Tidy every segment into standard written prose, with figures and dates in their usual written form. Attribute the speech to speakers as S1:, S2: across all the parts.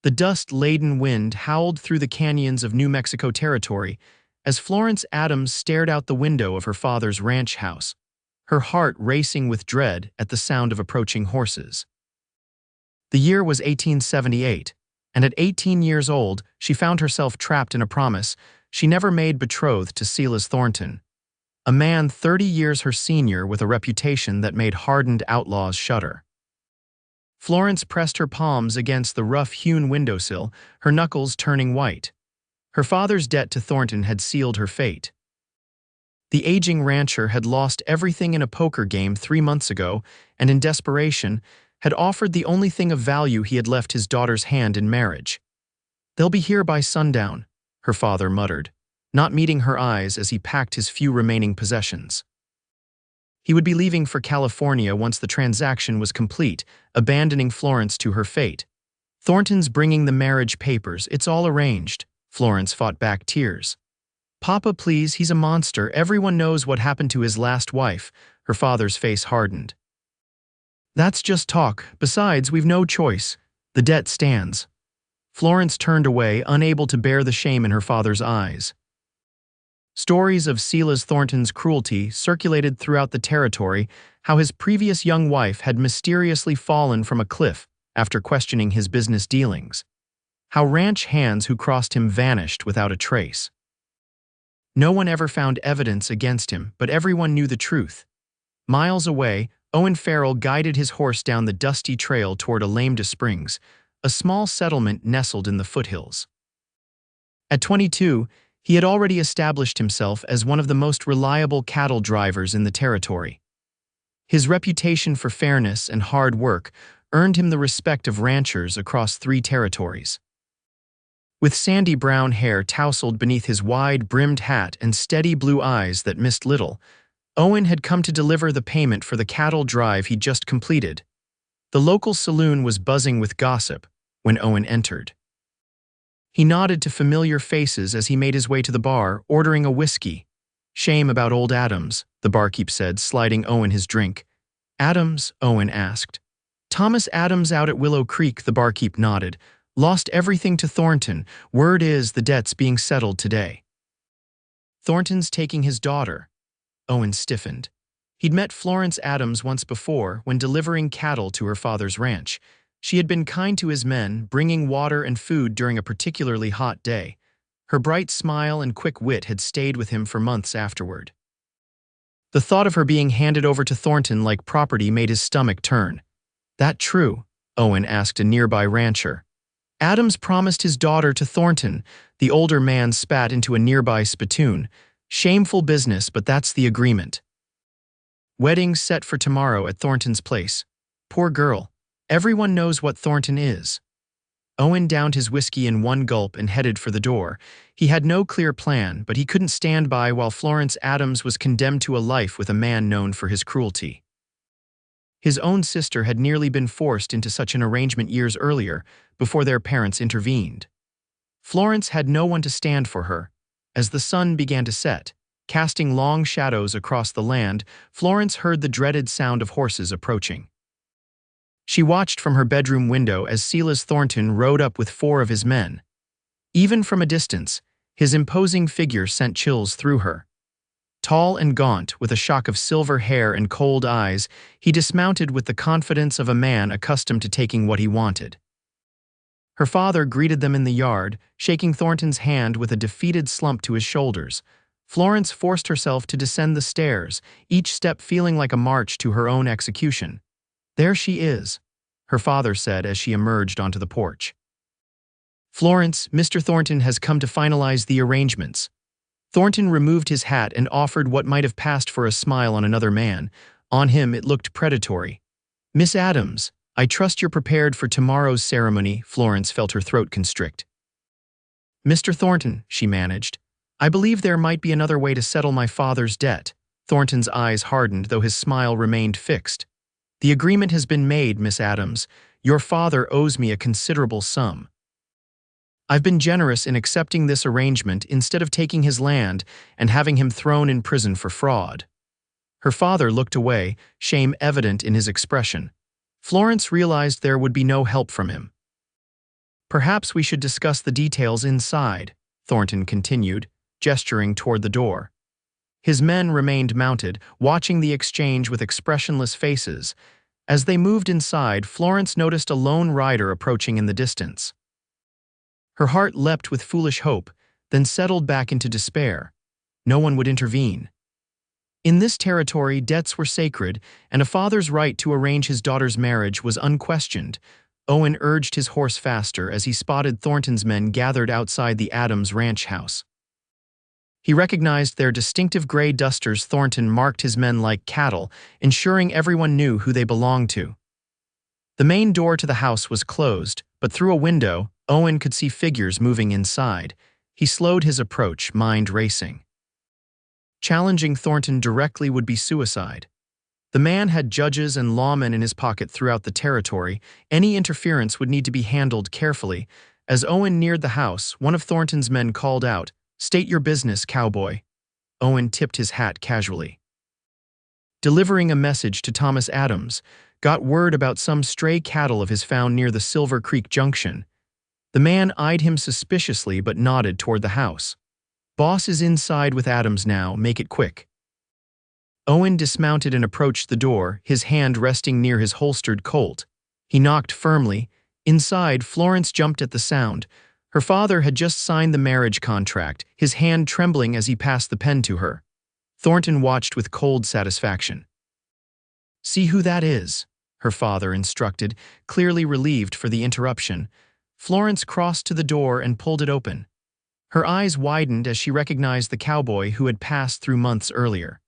S1: The dust-laden wind howled through the canyons of New Mexico territory as Florence Adams stared out the window of her father's ranch house, her heart racing with dread at the sound of approaching horses. The year was 1878, and at 18 years old, she found herself trapped in a promise she never made betrothed to Silas Thornton, a man 30 years her senior with a reputation that made hardened outlaws shudder. Florence pressed her palms against the rough-hewn windowsill, her knuckles turning white. Her father's debt to Thornton had sealed her fate. The aging rancher had lost everything in a poker game 3 months ago and, in desperation, had offered the only thing of value he had left his daughter's hand in marriage. "They'll be here by sundown," her father muttered, not meeting her eyes as he packed his few remaining possessions. He would be leaving for California once the transaction was complete, abandoning Florence to her fate. "Thornton's bringing the marriage papers. It's all arranged." Florence fought back tears. "Papa, please, he's a monster. Everyone knows what happened to his last wife." Her father's face hardened. "That's just talk. Besides, we've no choice. The debt stands." Florence turned away, unable to bear the shame in her father's eyes. Stories of Silas Thornton's cruelty circulated throughout the territory, how his previous young wife had mysteriously fallen from a cliff after questioning his business dealings, how ranch hands who crossed him vanished without a trace. No one ever found evidence against him, but everyone knew the truth. Miles away, Owen Farrell guided his horse down the dusty trail toward Alameda Springs, a small settlement nestled in the foothills. At 22, he had already established himself as one of the most reliable cattle drivers in the territory. His reputation for fairness and hard work earned him the respect of ranchers across 3 territories. With sandy brown hair tousled beneath his wide-brimmed hat and steady blue eyes that missed little, Owen had come to deliver the payment for the cattle drive he'd just completed. The local saloon was buzzing with gossip when Owen entered. He nodded to familiar faces as he made his way to the bar, ordering a whiskey. "Shame about old Adams," the barkeep said, sliding Owen his drink. "Adams?" Owen asked. "Thomas Adams out at Willow Creek," the barkeep nodded. "Lost everything to Thornton. Word is the debt's being settled today." "Thornton's taking his daughter." Owen stiffened. He'd met Florence Adams once before when delivering cattle to her father's ranch. She had been kind to his men, bringing water and food during a particularly hot day. Her bright smile and quick wit had stayed with him for months afterward. The thought of her being handed over to Thornton like property made his stomach turn. "That true?" Owen asked a nearby rancher. "Adams promised his daughter to Thornton." The older man spat into a nearby spittoon. "Shameful business, but that's the agreement." "Wedding set for tomorrow at Thornton's place." "Poor girl. Everyone knows what Thornton is." Owen downed his whiskey in one gulp and headed for the door. He had no clear plan, but he couldn't stand by while Florence Adams was condemned to a life with a man known for his cruelty. His own sister had nearly been forced into such an arrangement years earlier, before their parents intervened. Florence had no one to stand for her. As the sun began to set, casting long shadows across the land, Florence heard the dreaded sound of horses approaching. She watched from her bedroom window as Silas Thornton rode up with 4 of his men. Even from a distance, his imposing figure sent chills through her. Tall and gaunt, with a shock of silver hair and cold eyes, he dismounted with the confidence of a man accustomed to taking what he wanted. Her father greeted them in the yard, shaking Thornton's hand with a defeated slump to his shoulders. Florence forced herself to descend the stairs, each step feeling like a march to her own execution. "There she is," her father said as she emerged onto the porch. "Florence, Mr. Thornton has come to finalize the arrangements." Thornton removed his hat and offered what might have passed for a smile on another man. On him it looked predatory. "Miss Adams, I trust you're prepared for tomorrow's ceremony." Florence felt her throat constrict. "Mr. Thornton," she managed, "I believe there might be another way to settle my father's debt." Thornton's eyes hardened, though his smile remained fixed. "The agreement has been made, Miss Adams. Your father owes me a considerable sum. I've been generous in accepting this arrangement instead of taking his land and having him thrown in prison for fraud." Her father looked away, shame evident in his expression. Florence realized there would be no help from him. Perhaps we should discuss the details inside, Thornton continued, gesturing toward the door. His men remained mounted, watching the exchange with expressionless faces. As they moved inside, Florence noticed a lone rider approaching in the distance. Her heart leapt with foolish hope, then settled back into despair. No one would intervene. In this territory, debts were sacred, and a father's right to arrange his daughter's marriage was unquestioned. Owen urged his horse faster as he spotted Thornton's men gathered outside the Adams ranch house. He recognized their distinctive gray dusters. Thornton marked his men like cattle, ensuring everyone knew who they belonged to. The main door to the house was closed, but through a window, Owen could see figures moving inside. He slowed his approach, mind racing. Challenging Thornton directly would be suicide. The man had judges and lawmen in his pocket throughout the territory. Any interference would need to be handled carefully. As Owen neared the house, one of Thornton's men called out, "State your business, cowboy." Owen tipped his hat casually. Delivering a message to Thomas Adams, got word about some stray cattle of his found near the Silver Creek Junction. The man eyed him suspiciously but nodded toward the house. "Boss is inside with Adams now, make it quick." Owen dismounted and approached the door, his hand resting near his holstered Colt. He knocked firmly. Inside, Florence jumped at the sound. Her father had just signed the marriage contract, his hand trembling as he passed the pen to her. Thornton watched with cold satisfaction. "See who that is," her father instructed, clearly relieved for the interruption. Florence crossed to the door and pulled it open. Her eyes widened as she recognized the cowboy who had passed through months earlier.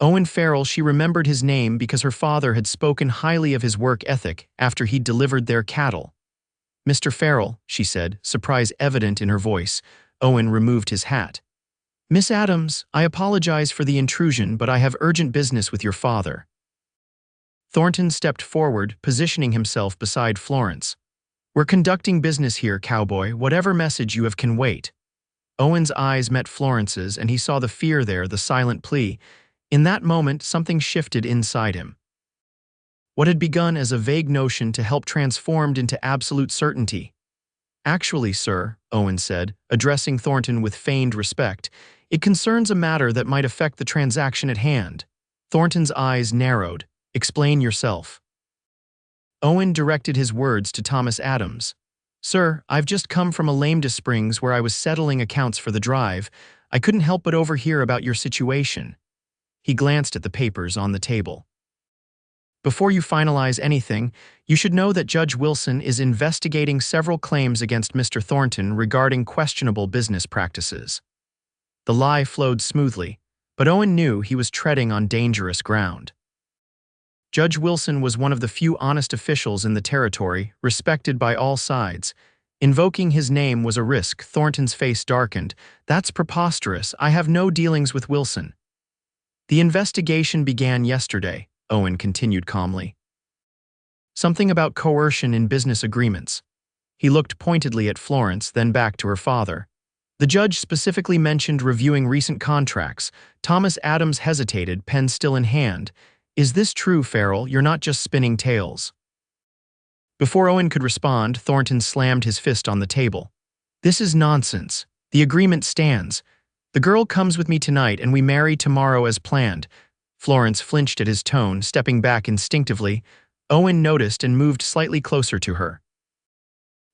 S1: Owen Farrell. She remembered his name because her father had spoken highly of his work ethic after he'd delivered their cattle. "Mr. Farrell," she said, surprise evident in her voice. Owen removed his hat. "Miss Adams, I apologize for the intrusion, but I have urgent business with your father." Thornton stepped forward, positioning himself beside Florence. "We're conducting business here, cowboy. Whatever message you have can wait." Owen's eyes met Florence's, and he saw the fear there, the silent plea. In that moment, something shifted inside him. What had begun as a vague notion to help transformed into absolute certainty. "Actually, sir," Owen said, addressing Thornton with feigned respect, "it concerns a matter that might affect the transaction at hand." Thornton's eyes narrowed. "Explain yourself." Owen directed his words to Thomas Adams. "Sir, I've just come from Alameda Springs where I was settling accounts for the drive. I couldn't help but overhear about your situation." He glanced at the papers on the table. "Before you finalize anything, you should know that Judge Wilson is investigating several claims against Mr. Thornton regarding questionable business practices." The lie flowed smoothly, but Owen knew he was treading on dangerous ground. Judge Wilson was one of the few honest officials in the territory, respected by all sides. Invoking his name was a risk. Thornton's face darkened. "That's preposterous. I have no dealings with Wilson." "The investigation began yesterday," Owen continued calmly. "Something about coercion in business agreements." He looked pointedly at Florence, then back to her father. "The judge specifically mentioned reviewing recent contracts." Thomas Adams hesitated, pen still in hand. "Is this true, Farrell? You're not just spinning tales." Before Owen could respond, Thornton slammed his fist on the table. "This is nonsense. The agreement stands. The girl comes with me tonight and we marry tomorrow as planned." Florence flinched at his tone, stepping back instinctively. Owen noticed and moved slightly closer to her.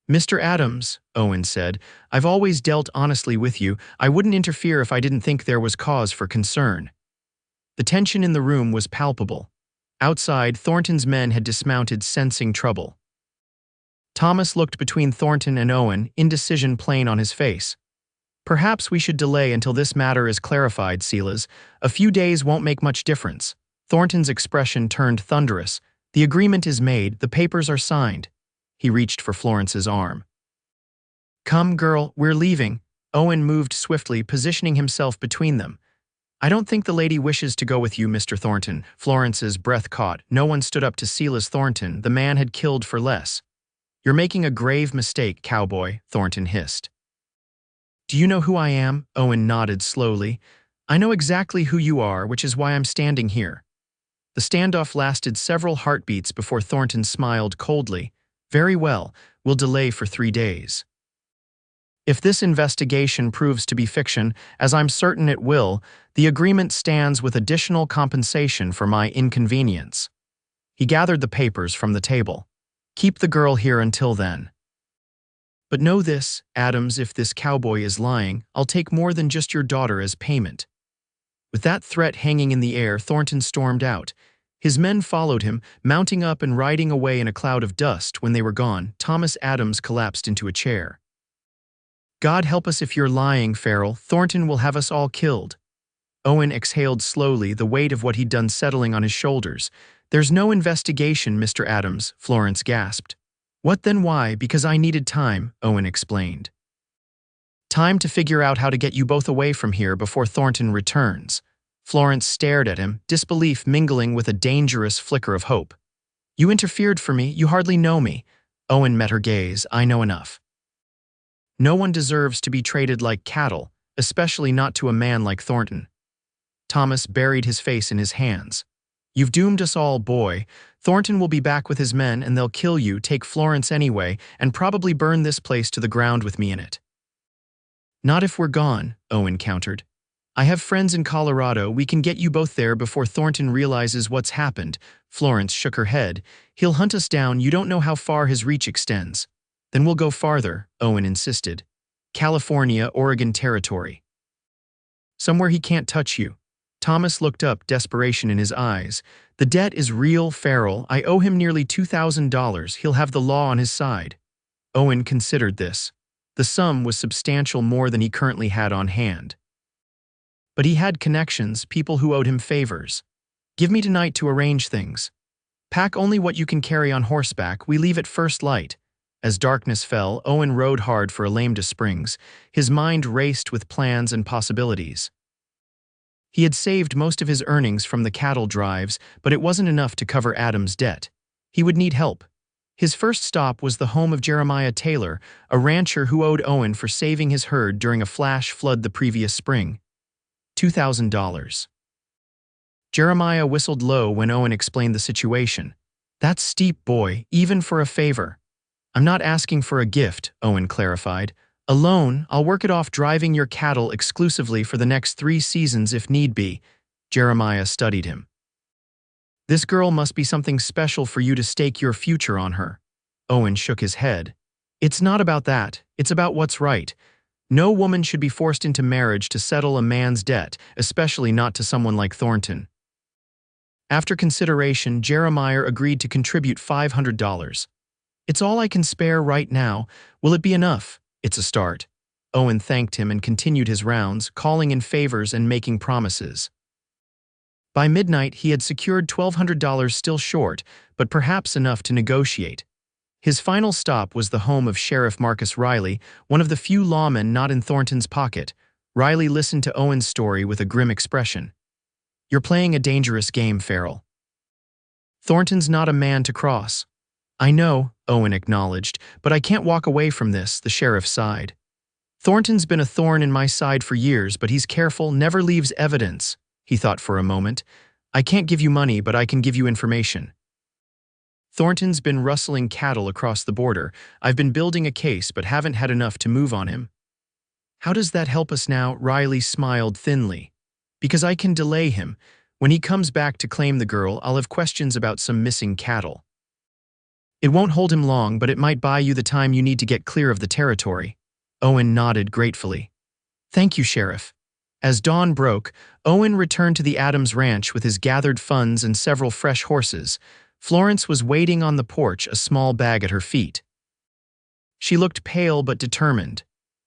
S1: "Mr. Adams," Owen said, "I've always dealt honestly with you. I wouldn't interfere if I didn't think there was cause for concern." The tension in the room was palpable. Outside, Thornton's men had dismounted, sensing trouble. Thomas looked between Thornton and Owen, indecision plain on his face. "Perhaps we should delay until this matter is clarified, Silas. A few days won't make much difference." Thornton's expression turned thunderous. "The agreement is made, the papers are signed." He reached for Florence's arm. "Come, girl, we're leaving." Owen moved swiftly, positioning himself between them. "I don't think the lady wishes to go with you, Mr. Thornton." Florence's breath caught. No one stood up to Silas Thornton, the man had killed for less. "You're making a grave mistake, cowboy," Thornton hissed. "Do you know who I am?" Owen nodded slowly. "I know exactly who you are, which is why I'm standing here." The standoff lasted several heartbeats before Thornton smiled coldly. "Very well. We'll delay for 3 days. If this investigation proves to be fiction, as I'm certain it will, the agreement stands with additional compensation for my inconvenience." He gathered the papers from the table. "Keep the girl here until then. But know this, Adams, if this cowboy is lying, I'll take more than just your daughter as payment." With that threat hanging in the air, Thornton stormed out. His men followed him, mounting up and riding away in a cloud of dust. When they were gone, Thomas Adams collapsed into a chair. "God help us if you're lying, Farrell. Thornton will have us all killed." Owen exhaled slowly, the weight of what he'd done settling on his shoulders. "There's no investigation, Mr. Adams," Florence gasped. "What then? Why?" "Because I needed time," Owen explained. "Time to figure out how to get you both away from here before Thornton returns." Florence stared at him, disbelief mingling with a dangerous flicker of hope. "You interfered for me. You hardly know me." Owen met her gaze. "I know enough. No one deserves to be traded like cattle, especially not to a man like Thornton." Thomas buried his face in his hands. "You've doomed us all, boy. Thornton will be back with his men and they'll kill you, take Florence anyway, and probably burn this place to the ground with me in it." "Not if we're gone," Owen countered. "I have friends in Colorado. We can get you both there before Thornton realizes what's happened." Florence shook her head. "He'll hunt us down. You don't know how far his reach extends." "Then we'll go farther," Owen insisted. "California, Oregon territory. Somewhere he can't touch you." Thomas looked up, desperation in his eyes. "The debt is real, Farrell. I owe him nearly $2,000. He'll have the law on his side." Owen considered this. The sum was substantial, more than he currently had on hand. But he had connections, people who owed him favors. "Give me tonight to arrange things. Pack only what you can carry on horseback. We leave at first light." As darkness fell, Owen rode hard for Alameda Springs. His mind raced with plans and possibilities. He had saved most of his earnings from the cattle drives, but it wasn't enough to cover Adam's debt. He would need help. His first stop was the home of Jeremiah Taylor, a rancher who owed Owen for saving his herd during a flash flood the previous spring. $2,000. Jeremiah whistled low when Owen explained the situation. "That's steep, boy, even for a favor." "I'm not asking for a gift," Owen clarified. "A loan. I'll work it off driving your cattle exclusively for the next 3 seasons if need be." Jeremiah studied him. "This girl must be something special for you to stake your future on her." Owen shook his head. "It's not about that. It's about what's right. No woman should be forced into marriage to settle a man's debt, especially not to someone like Thornton." After consideration, Jeremiah agreed to contribute $500. "It's all I can spare right now. Will it be enough?" "It's a start." Owen thanked him and continued his rounds, calling in favors and making promises. By midnight, he had secured $1,200, still short, but perhaps enough to negotiate. His final stop was the home of Sheriff Marcus Riley, one of the few lawmen not in Thornton's pocket. Riley listened to Owen's story with a grim expression. "You're playing a dangerous game, Farrell. Thornton's not a man to cross." "I know," Owen acknowledged, "but I can't walk away from this," the sheriff sighed. "Thornton's been a thorn in my side for years, but he's careful, never leaves evidence." He thought for a moment. "I can't give you money, but I can give you information. Thornton's been rustling cattle across the border. I've been building a case, but haven't had enough to move on him." "How does that help us now?" Riley smiled thinly. "Because I can delay him. When he comes back to claim the girl, I'll have questions about some missing cattle. It won't hold him long, but it might buy you the time you need to get clear of the territory." Owen nodded gratefully. "Thank you, Sheriff." As dawn broke, Owen returned to the Adams Ranch with his gathered funds and several fresh horses. Florence was waiting on the porch, a small bag at her feet. She looked pale but determined.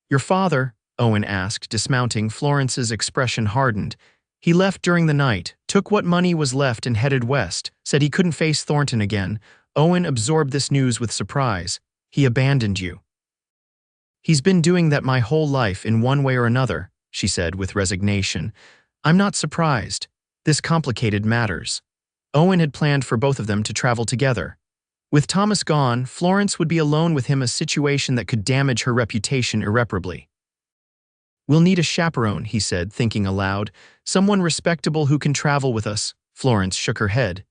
S1: "Your father?" Owen asked, dismounting. Florence's expression hardened. "He left during the night, took what money was left and headed west, said he couldn't face Thornton again." Owen absorbed this news with surprise. "He abandoned you." "He's been doing that my whole life in one way or another," she said with resignation. "I'm not surprised. This complicated matters." Owen had planned for both of them to travel together. With Thomas gone, Florence would be alone with him, a situation that could damage her reputation irreparably. "We'll need a chaperone," he said, thinking aloud. "Someone respectable who can travel with us." Florence shook her head.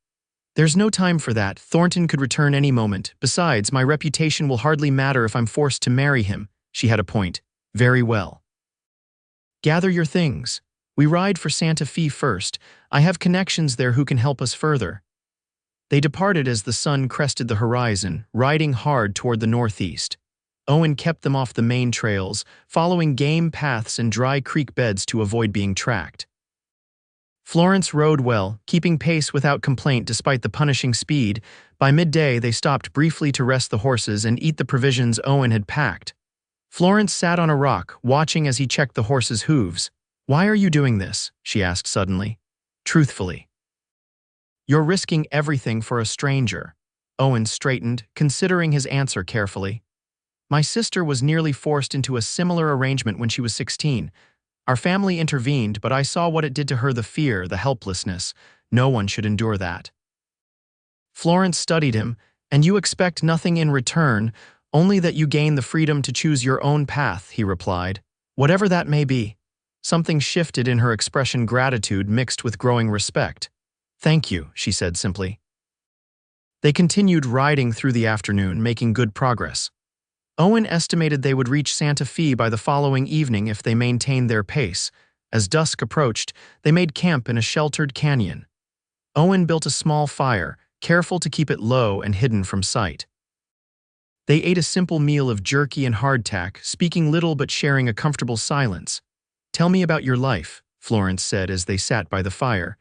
S1: There's no time for that. Thornton could return any moment. Besides, my reputation will hardly matter if I'm forced to marry him. She had a point. Very well. Gather your things. We ride for Santa Fe first. I have connections there who can help us further. They departed as the sun crested the horizon, riding hard toward the northeast. Owen kept them off the main trails, following game paths and dry creek beds to avoid being tracked. Florence rode well, keeping pace without complaint despite the punishing speed. By midday, they stopped briefly to rest the horses and eat the provisions Owen had packed. Florence sat on a rock, watching as he checked the horses' hooves. "Why are you doing this?" she asked suddenly. "Truthfully." "You're risking everything for a stranger." Owen straightened, considering his answer carefully. "My sister was nearly forced into a similar arrangement when she was 16. Our family intervened, but I saw what it did to her, the fear, the helplessness. No one should endure that." Florence studied him. "And you expect nothing in return, only that you gain the freedom to choose your own path," he replied. "Whatever that may be." Something shifted in her expression, gratitude mixed with growing respect. "Thank you," she said simply. They continued riding through the afternoon, making good progress. Owen estimated they would reach Santa Fe by the following evening if they maintained their pace. As dusk approached, they made camp in a sheltered canyon. Owen built a small fire, careful to keep it low and hidden from sight. They ate a simple meal of jerky and hardtack, speaking little but sharing a comfortable silence. "Tell me about your life," Florence said as they sat by the fire.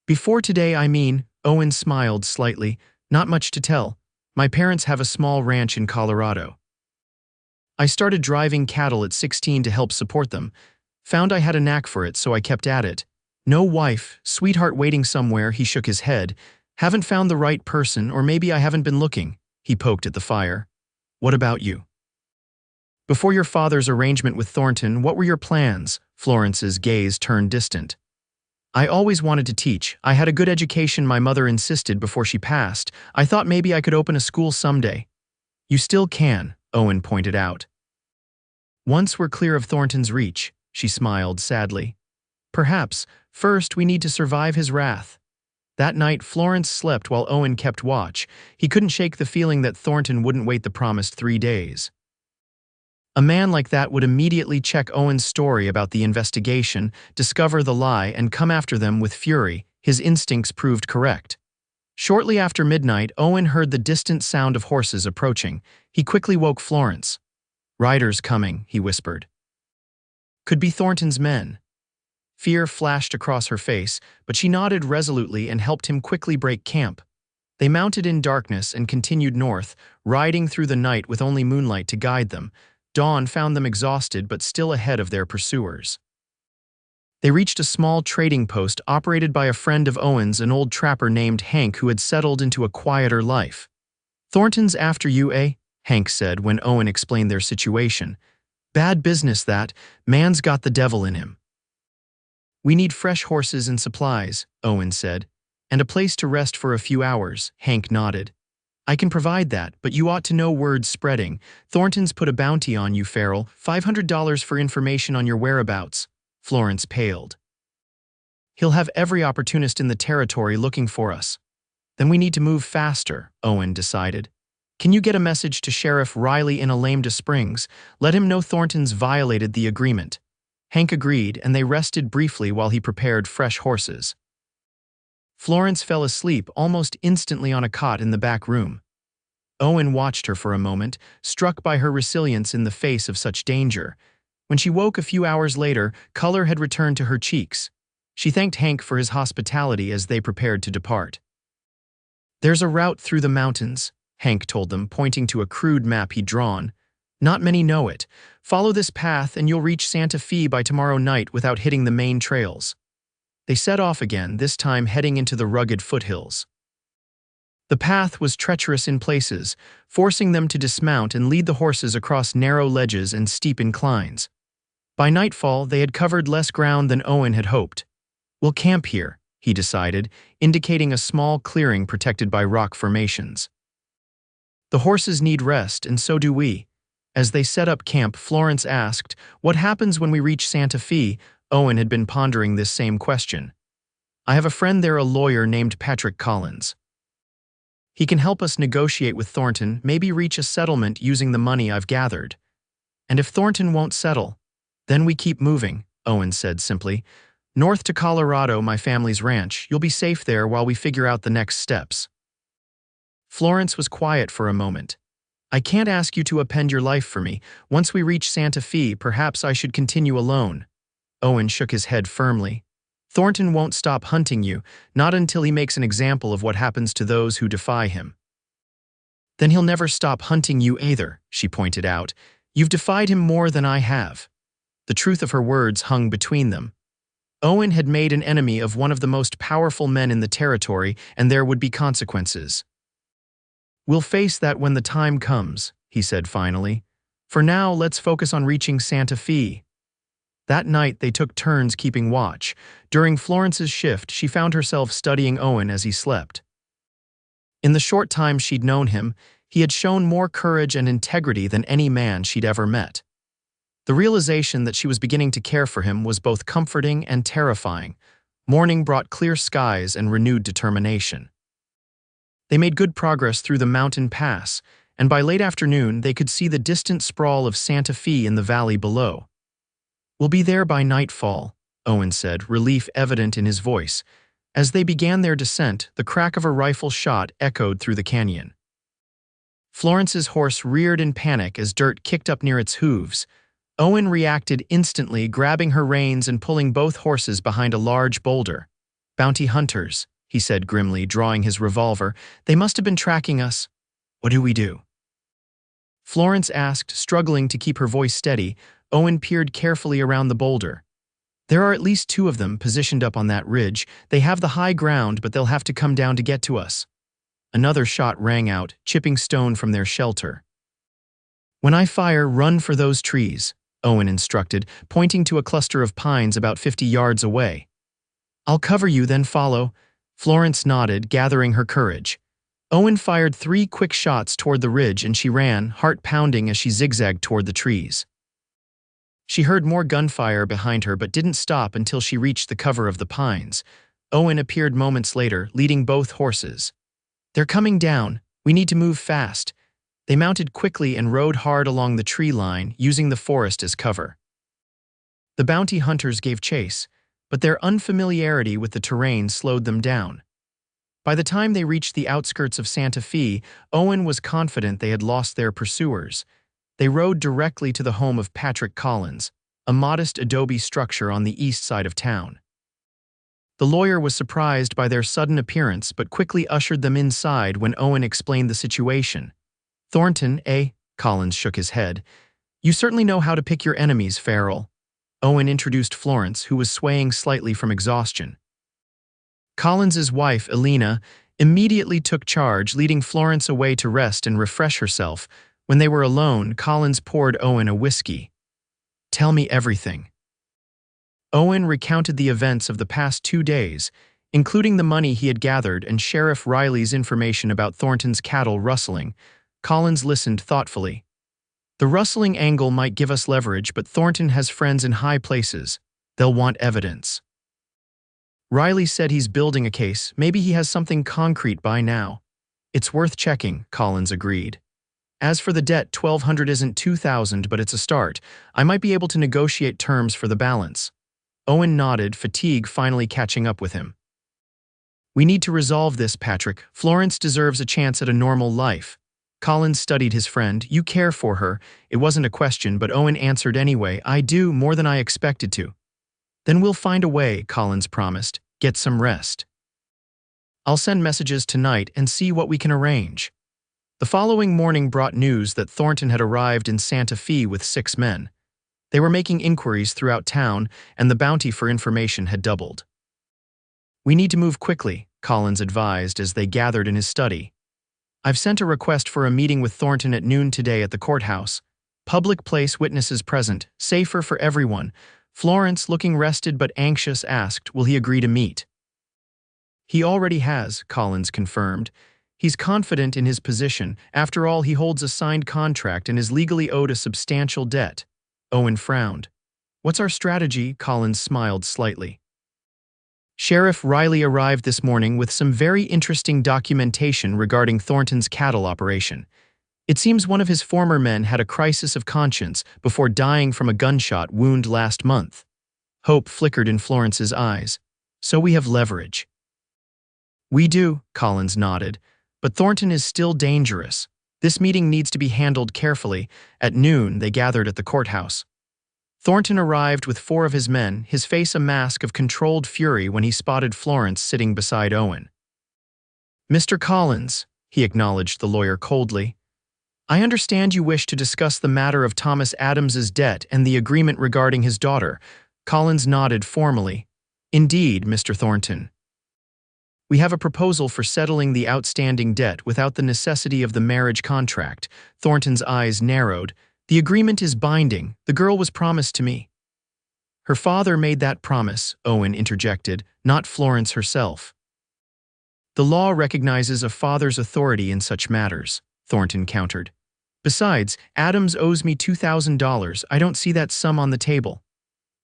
S1: "Before today, I mean," Owen smiled slightly. "Not much to tell. My parents have a small ranch in Colorado. I started driving cattle at 16 to help support them. Found I had a knack for it, so I kept at it. No wife, sweetheart waiting somewhere," he shook his head. "Haven't found the right person, or maybe I haven't been looking." He poked at the fire. "What about you? Before your father's arrangement with Thornton, what were your plans?" Florence's gaze turned distant. "I always wanted to teach. I had a good education my mother insisted before she passed. I thought maybe I could open a school someday." "You still can," Owen pointed out. "Once we're clear of Thornton's reach," she smiled sadly. "Perhaps, first we need to survive his wrath." That night, Florence slept while Owen kept watch. He couldn't shake the feeling that Thornton wouldn't wait the promised 3 days. A man like that would immediately check Owen's story about the investigation, discover the lie, and come after them with fury. His instincts proved correct. Shortly after midnight, Owen heard the distant sound of horses approaching. He quickly woke Florence. "Riders coming," he whispered. "Could be Thornton's men." Fear flashed across her face, but she nodded resolutely and helped him quickly break camp. They mounted in darkness and continued north, riding through the night with only moonlight to guide them. Dawn found them exhausted but still ahead of their pursuers. They reached a small trading post operated by a friend of Owen's, an old trapper named Hank who had settled into a quieter life. "Thornton's after you, eh?" Hank said when Owen explained their situation. "Bad business that. Man's got the devil in him." "We need fresh horses and supplies," Owen said. "And a place to rest for a few hours," Hank nodded. "I can provide that, but you ought to know word's spreading. Thornton's put a bounty on you, Farrell. $500 for information on your whereabouts." Florence paled. "He'll have every opportunist in the territory looking for us." "Then we need to move faster," Owen decided. "Can you get a message to Sheriff Riley in Alameda Springs? Let him know Thornton's violated the agreement." Hank agreed, and they rested briefly while he prepared fresh horses. Florence fell asleep almost instantly on a cot in the back room. Owen watched her for a moment, struck by her resilience in the face of such danger. When she woke a few hours later, color had returned to her cheeks. She thanked Hank for his hospitality as they prepared to depart. "There's a route through the mountains," Hank told them, pointing to a crude map he'd drawn. "Not many know it. Follow this path and you'll reach Santa Fe by tomorrow night without hitting the main trails." They set off again, this time heading into the rugged foothills. The path was treacherous in places, forcing them to dismount and lead the horses across narrow ledges and steep inclines. By nightfall, they had covered less ground than Owen had hoped. "We'll camp here," he decided, indicating a small clearing protected by rock formations. "The horses need rest, and so do we." As they set up camp, Florence asked, "What happens when we reach Santa Fe?" Owen had been pondering this same question. "I have a friend there, a lawyer named Patrick Collins." He can help us negotiate with Thornton, maybe reach a settlement using the money I've gathered. And if Thornton won't settle, then we keep moving, Owen said simply. North to Colorado, my family's ranch. You'll be safe there while we figure out the next steps. Florence was quiet for a moment. I can't ask you to append your life for me. Once we reach Santa Fe, perhaps I should continue alone. Owen shook his head firmly. Thornton won't stop hunting you, not until he makes an example of what happens to those who defy him. Then he'll never stop hunting you either, she pointed out. You've defied him more than I have. The truth of her words hung between them. Owen had made an enemy of one of the most powerful men in the territory, and there would be consequences. We'll face that when the time comes, he said finally. For now, let's focus on reaching Santa Fe. That night, they took turns keeping watch. During Florence's shift, she found herself studying Owen as he slept. In the short time she'd known him, he had shown more courage and integrity than any man she'd ever met. The realization that she was beginning to care for him was both comforting and terrifying. Morning brought clear skies and renewed determination. They made good progress through the mountain pass, and by late afternoon they could see the distant sprawl of Santa Fe in the valley below. We'll be there by nightfall, Owen said, relief evident in his voice. As they began their descent, the crack of a rifle shot echoed through the canyon. Florence's horse reared in panic as dirt kicked up near its hooves. Owen reacted instantly, grabbing her reins and pulling both horses behind a large boulder. Bounty hunters, he said grimly, drawing his revolver. They must have been tracking us. What do we do? Florence asked, struggling to keep her voice steady. Owen peered carefully around the boulder. There are at least 2 of them positioned up on that ridge. They have the high ground, but they'll have to come down to get to us. Another shot rang out, chipping stone from their shelter. When I fire, run for those trees, Owen instructed, pointing to a cluster of pines about 50 yards away. I'll cover you, then follow. Florence nodded, gathering her courage. Owen fired 3 quick shots toward the ridge and she ran, heart pounding as she zigzagged toward the trees. She heard more gunfire behind her but didn't stop until she reached the cover of the pines. Owen appeared moments later, leading both horses. They're coming down. We need to move fast. They mounted quickly and rode hard along the tree line, using the forest as cover. The bounty hunters gave chase, but their unfamiliarity with the terrain slowed them down. By the time they reached the outskirts of Santa Fe, Owen was confident they had lost their pursuers. They rode directly to the home of Patrick Collins, a modest adobe structure on the east side of town. The lawyer was surprised by their sudden appearance but quickly ushered them inside when Owen explained the situation. Thornton, eh? Collins shook his head. You certainly know how to pick your enemies, Farrell. Owen introduced Florence, who was swaying slightly from exhaustion. Collins's wife, Elena, immediately took charge, leading Florence away to rest and refresh herself. When they were alone, Collins poured Owen a whiskey. Tell me everything. Owen recounted the events of the past 2 days, including the money he had gathered and Sheriff Riley's information about Thornton's cattle rustling. Collins listened thoughtfully. The rustling angle might give us leverage, but Thornton has friends in high places. They'll want evidence. Riley said he's building a case. Maybe he has something concrete by now. It's worth checking, Collins agreed. As for the debt, $1,200 isn't $2,000, but it's a start. I might be able to negotiate terms for the balance. Owen nodded, fatigue finally catching up with him. We need to resolve this, Patrick. Florence deserves a chance at a normal life. Collins studied his friend. You care for her. It wasn't a question, but Owen answered anyway. I do, more than I expected to. Then we'll find a way, Collins promised. Get some rest. I'll send messages tonight and see what we can arrange. The following morning brought news that Thornton had arrived in Santa Fe with 6 men. They were making inquiries throughout town, and the bounty for information had doubled. We need to move quickly, Collins advised as they gathered in his study. I've sent a request for a meeting with Thornton at noon today at the courthouse. Public place, witnesses present, safer for everyone. Florence, looking rested but anxious, asked, will he agree to meet? He already has, Collins confirmed. He's confident in his position. After all, he holds a signed contract and is legally owed a substantial debt. Owen frowned. What's our strategy? Collins smiled slightly. Sheriff Riley arrived this morning with some very interesting documentation regarding Thornton's cattle operation. It seems one of his former men had a crisis of conscience before dying from a gunshot wound last month. Hope flickered in Florence's eyes. So we have leverage. We do, Collins nodded. But Thornton is still dangerous. This meeting needs to be handled carefully. At noon, they gathered at the courthouse. Thornton arrived with 4 of his men, his face a mask of controlled fury when he spotted Florence sitting beside Owen. Mr. Collins, he acknowledged the lawyer coldly. I understand you wish to discuss the matter of Thomas Adams's debt and the agreement regarding his daughter. Collins nodded formally. Indeed, Mr. Thornton. We have a proposal for settling the outstanding debt without the necessity of the marriage contract. Thornton's eyes narrowed. The agreement is binding. The girl was promised to me. Her father made that promise, Owen interjected, not Florence herself. The law recognizes a father's authority in such matters, Thornton countered. Besides, Adams owes me $2,000. I don't see that sum on the table.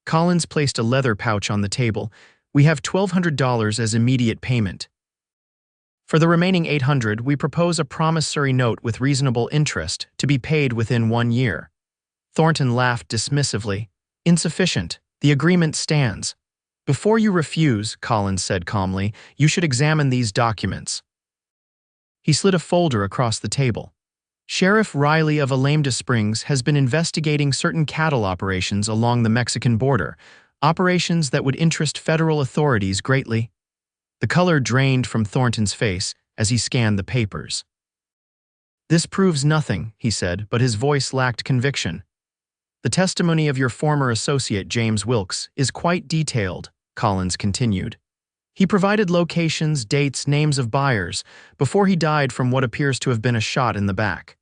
S1: Collins placed a leather pouch on the table. We have $1,200 as immediate payment. For the remaining $800, we propose a promissory note with reasonable interest to be paid within 1 year. Thornton laughed dismissively. Insufficient. The agreement stands. Before you refuse, Collins said calmly, you should examine these documents. He slid a folder across the table. Sheriff Riley of Alameda Springs has been investigating certain cattle operations along the Mexican border, operations that would interest federal authorities greatly. The color drained from Thornton's face as he scanned the papers. This proves nothing, he said, but his voice lacked conviction. The testimony of your former associate, James Wilkes, is quite detailed, Collins continued. He provided locations, dates, names of buyers, before he died from what appears to have been a shot in the back.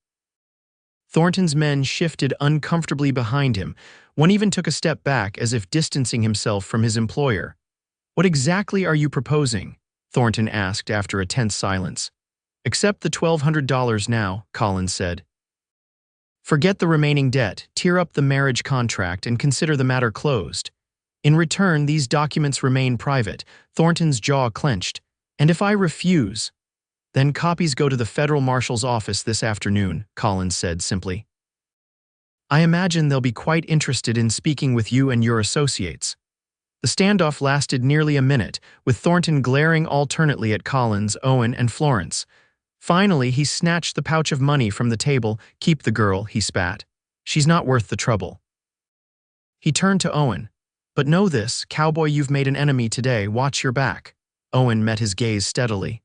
S1: Thornton's men shifted uncomfortably behind him. One even took a step back as if distancing himself from his employer. What exactly are you proposing? Thornton asked after a tense silence. Accept the $1,200 now, Collins said. Forget the remaining debt, tear up the marriage contract, and consider the matter closed. In return, these documents remain private. Thornton's jaw clenched. And if I refuse, then copies go to the federal marshal's office this afternoon, Collins said simply. I imagine they'll be quite interested in speaking with you and your associates. The standoff lasted nearly a minute, with Thornton glaring alternately at Collins, Owen, and Florence. Finally, he snatched the pouch of money from the table. Keep the girl, he spat. She's not worth the trouble. He turned to Owen. But know this, Cowboy, you've made an enemy today. Watch your back. Owen met his gaze steadily.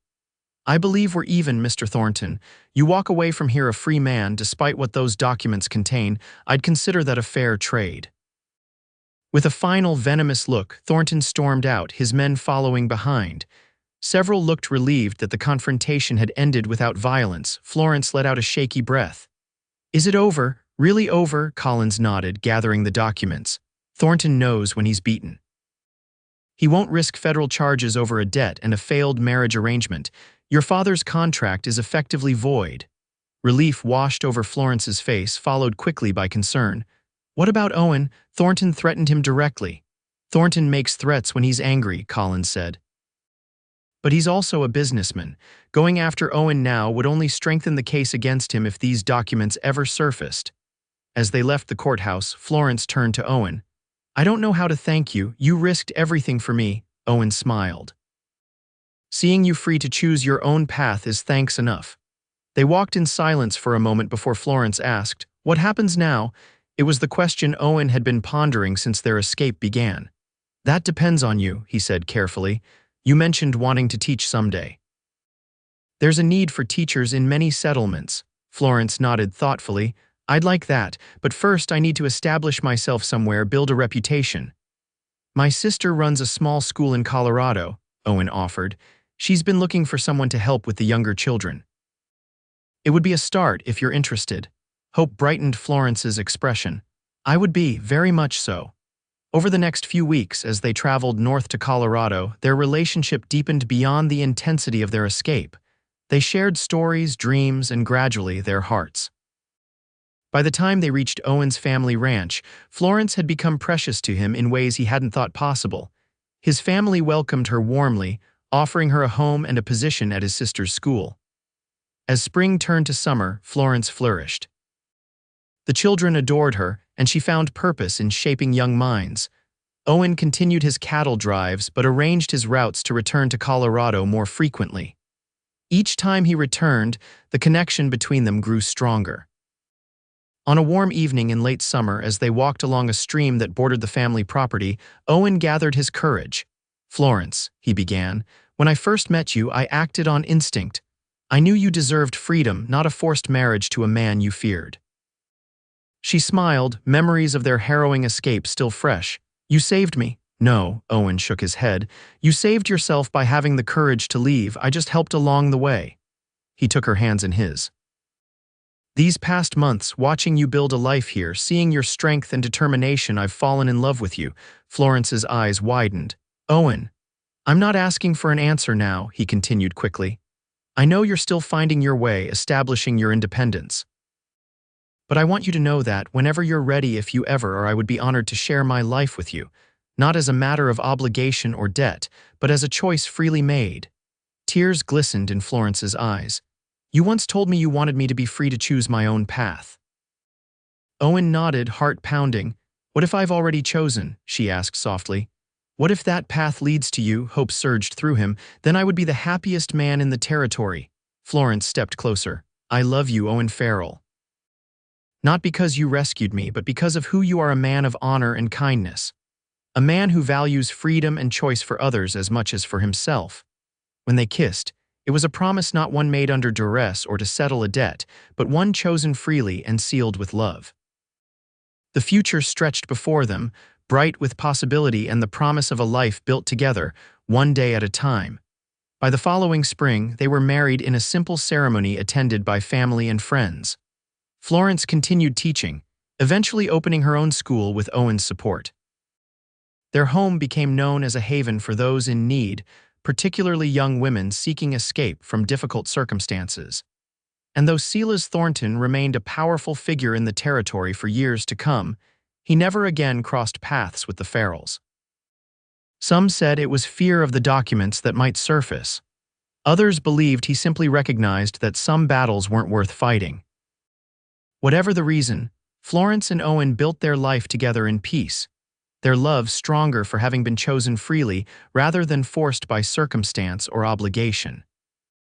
S1: I believe we're even, Mr. Thornton. You walk away from here a free man, despite what those documents contain. I'd consider that a fair trade. With a final venomous look, Thornton stormed out, his men following behind. Several looked relieved that the confrontation had ended without violence. Florence let out a shaky breath. Is it over? Really over? Collins nodded, gathering the documents. Thornton knows when he's beaten. He won't risk federal charges over a debt and a failed marriage arrangement. Your father's contract is effectively void. Relief washed over Florence's face, followed quickly by concern. What about Owen? Thornton threatened him directly. Thornton makes threats when he's angry, Collins said. But he's also a businessman. Going after Owen now would only strengthen the case against him if these documents ever surfaced. As they left the courthouse, Florence turned to Owen. I don't know how to thank you. You risked everything for me, Owen smiled. Seeing you free to choose your own path is thanks enough. They walked in silence for a moment before Florence asked, What happens now? It was the question Owen had been pondering since their escape began. That depends on you, he said carefully. You mentioned wanting to teach someday. There's a need for teachers in many settlements. Florence nodded thoughtfully. I'd like that, but first I need to establish myself somewhere, build a reputation. My sister runs a small school in Colorado, Owen offered. She's been looking for someone to help with the younger children. It would be a start if you're interested. Hope brightened Florence's expression. I would be, very much so. Over the next few weeks, as they traveled north to Colorado, their relationship deepened beyond the intensity of their escape. They shared stories, dreams, and gradually their hearts. By the time they reached Owen's family ranch, Florence had become precious to him in ways he hadn't thought possible. His family welcomed her warmly, offering her a home and a position at his sister's school. As spring turned to summer, Florence flourished. The children adored her, and she found purpose in shaping young minds. Owen continued his cattle drives but arranged his routes to return to Colorado more frequently. Each time he returned, the connection between them grew stronger. On a warm evening in late summer, as they walked along a stream that bordered the family property, Owen gathered his courage. "Florence," he began, "when I first met you, I acted on instinct. I knew you deserved freedom, not a forced marriage to a man you feared." She smiled, memories of their harrowing escape still fresh. "You saved me." "No," Owen shook his head. "You saved yourself by having the courage to leave. I just helped along the way." He took her hands in his. "These past months, watching you build a life here, seeing your strength and determination, I've fallen in love with you." Florence's eyes widened. "Owen, I'm not asking for an answer now," he continued quickly. "I know you're still finding your way, establishing your independence. But I want you to know that, whenever you're ready, if you ever are, I would be honored to share my life with you, not as a matter of obligation or debt, but as a choice freely made." Tears glistened in Florence's eyes. "You once told me you wanted me to be free to choose my own path." Owen nodded, heart pounding. "What if I've already chosen?" she asked softly. "What if that path leads to you?" Hope surged through him. "Then I would be the happiest man in the territory." Florence stepped closer. "I love you, Owen Farrell. Not because you rescued me, but because of who you are, a man of honor and kindness. A man who values freedom and choice for others as much as for himself." When they kissed, it was a promise, not one made under duress or to settle a debt, but one chosen freely and sealed with love. The future stretched before them, bright with possibility and the promise of a life built together, one day at a time. By the following spring, they were married in a simple ceremony attended by family and friends. Florence continued teaching, eventually opening her own school with Owen's support. Their home became known as a haven for those in need, particularly young women seeking escape from difficult circumstances. And though Silas Thornton remained a powerful figure in the territory for years to come, he never again crossed paths with the Farrells. Some said it was fear of the documents that might surface. Others believed he simply recognized that some battles weren't worth fighting. Whatever the reason, Florence and Owen built their life together in peace, their love stronger for having been chosen freely rather than forced by circumstance or obligation.